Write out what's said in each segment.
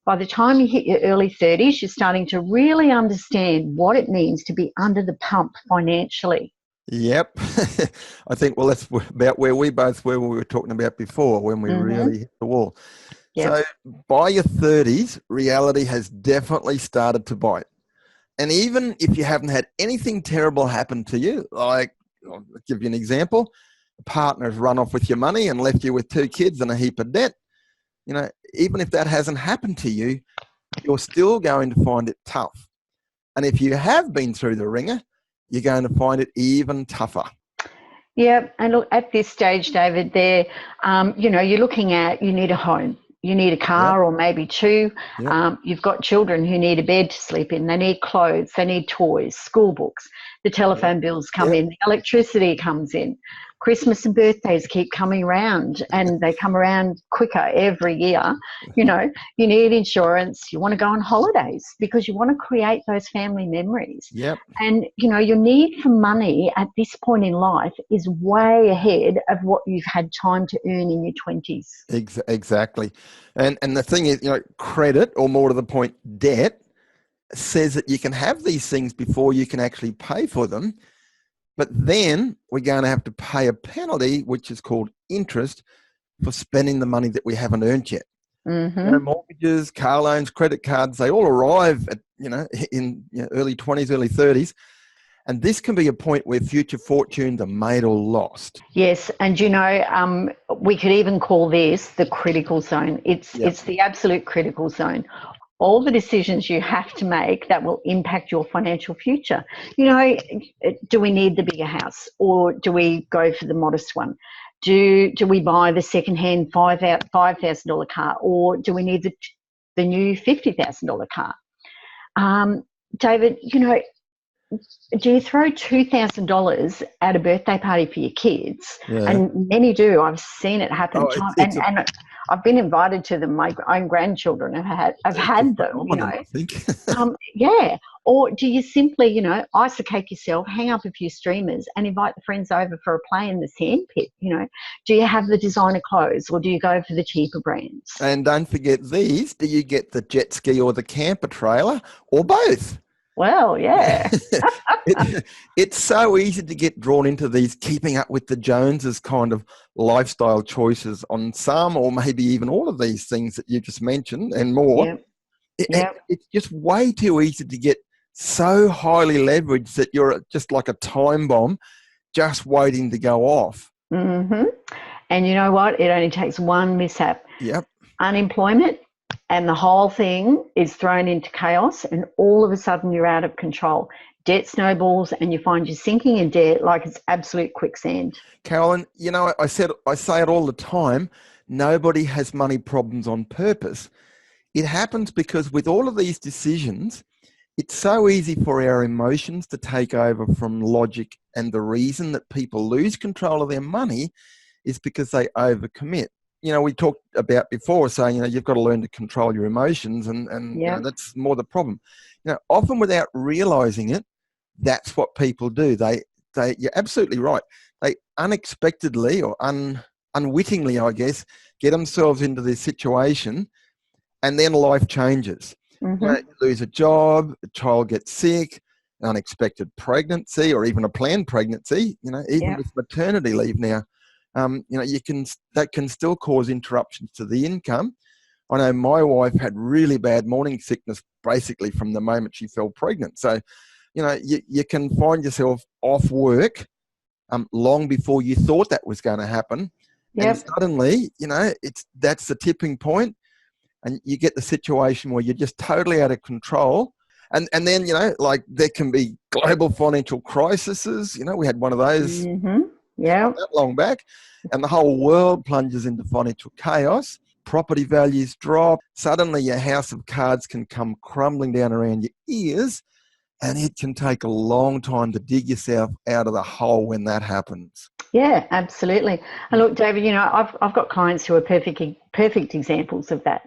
By the time you hit your early 30s, you're starting to really understand what it means to be under the pump financially. Yep. I think, well, that's about where we both were when we were talking about before, when we Mm-hmm. really hit the wall. So Yep. by your 30s, reality has definitely started to bite. And even if you haven't had anything terrible happen to you, like, I'll give you an example, a partner's run off with your money and left you with 2 kids and a heap of debt, even if that hasn't happened to you, you're still going to find it tough. And if you have been through the ringer, you're going to find it even tougher. Yeah, and look, at this stage, David, you're looking at, you need a home, you need a Yep, car or maybe two. yep, You've got children who need a bed to sleep in, they need clothes, they need toys, school books, the yep, telephone bills come yep. in, the electricity comes in. Christmas and birthdays keep coming around, and they come around quicker every year. You need insurance, you want to go on holidays because you want to create those family memories. Yep. And, your need for money at this point in life is way ahead of what you've had time to earn in your 20s. Exactly. And the thing is, credit, or more to the point, debt, says that you can have these things before you can actually pay for them. But then we're going to have to pay a penalty, which is called interest, for spending the money that we haven't earned yet. Mm-hmm. Mortgages, car loans, credit cards, they all arrive at, in early 20s, early 30s. And this can be a point where future fortunes are made or lost. Yes, and we could even call this the critical zone. Yep. It's the absolute critical zone. All the decisions you have to make that will impact your financial future. Do we need the bigger house, or do we go for the modest one? Do we buy the second-hand $5,000 car, or do we need the new $50,000 car? David, do you throw $2,000 at a birthday party for your kids? Yeah. And many do. I've seen it happen. Oh, it's And I've been invited to them. My own grandchildren have a had them, phenomenon, I think. Yeah. Or do you simply, isolate yourself, hang up a few streamers and invite the friends over for a play in the sandpit? Do you have the designer clothes, or do you go for the cheaper brands? And don't forget these. Do you get the jet ski or the camper trailer, or both? Well, yeah. It's so easy to get drawn into these keeping up with the Joneses kind of lifestyle choices on some, or maybe even all of these things that you just mentioned and more. Yeah. Yeah. It's just way too easy to get so highly leveraged that you're just like a time bomb just waiting to go off. Mm-hmm. And you know what? It only takes one mishap. Yep. Unemployment, and the whole thing is thrown into chaos, and all of a sudden you're out of control. Debt snowballs, and you find you're sinking in debt like it's absolute quicksand. Carolyn, I say it all the time. Nobody has money problems on purpose. It happens because with all of these decisions, it's so easy for our emotions to take over from logic, and the reason that people lose control of their money is because they overcommit. We talked about before saying, you've got to learn to control your emotions, and Yeah. that's more the problem. Often without realizing it, that's what people do. You're absolutely right. They unexpectedly or unwittingly, I guess, get themselves into this situation, and then life changes. Mm-hmm. You lose a job, a child gets sick, an unexpected pregnancy, or even a planned pregnancy. Even Yeah. with maternity leave now, that can still cause interruptions to the income. I know my wife had really bad morning sickness basically from the moment she fell pregnant. So, you can find yourself off work long before you thought that was going to happen. Yep. And suddenly, that's the tipping point, and you get the situation where you're just totally out of control. And then, like there can be global financial crises. We had one of those Mm-hmm. Yeah. not that long back, and the whole world plunges into financial chaos. Property values drop. Suddenly your house of cards can come crumbling down around your ears, and it can take a long time to dig yourself out of the hole when that happens. Yeah, absolutely. And look, David, I've got clients who are perfect examples of that.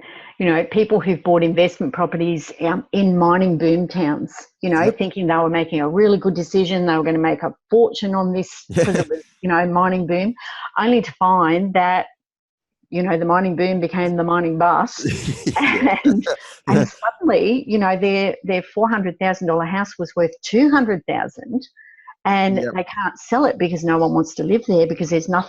People who've bought investment properties in mining boom towns, Yep. thinking they were making a really good decision. They were going to make a fortune on this because it was, mining boom, only to find that the mining boom became the mining bust. Yeah. and Yeah. and suddenly, their $400,000 house was worth 200,000, and Yeah. they can't sell it because no one wants to live there, because there's no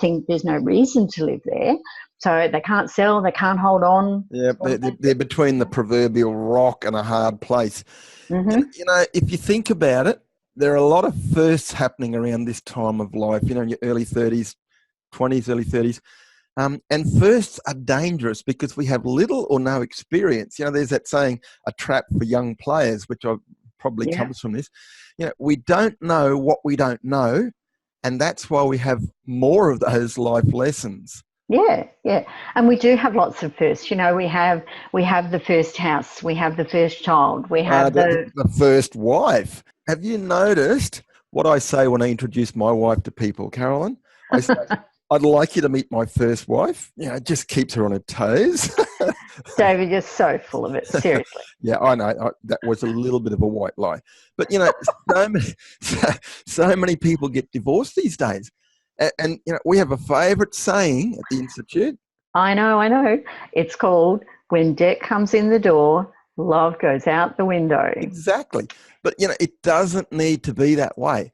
reason to live there. So they can't sell, they can't hold on. Yeah, they're between the proverbial rock and a hard place. Mm-hmm. If you think about it, there are a lot of firsts happening around this time of life, in your early 30s, 20s, early 30s. And firsts are dangerous because we have little or no experience. There's that saying, a trap for young players, which probably Yeah. comes from this. We don't know what we don't know, and that's why we have more of those life lessons. Yeah, yeah, and we do have lots of firsts. We have the first house, we have the first child, we have the. The first wife. Have you noticed what I say when I introduce my wife to people, Carolyn? I say, I'd like you to meet my first wife. It just keeps her on her toes. David, you're so full of it. Seriously. Yeah, I know. That was a little bit of a white lie. But, so many, so many people get divorced these days. And we have a favourite saying at the Institute. I know. It's called, when debt comes in the door, love goes out the window. Exactly. But, it doesn't need to be that way.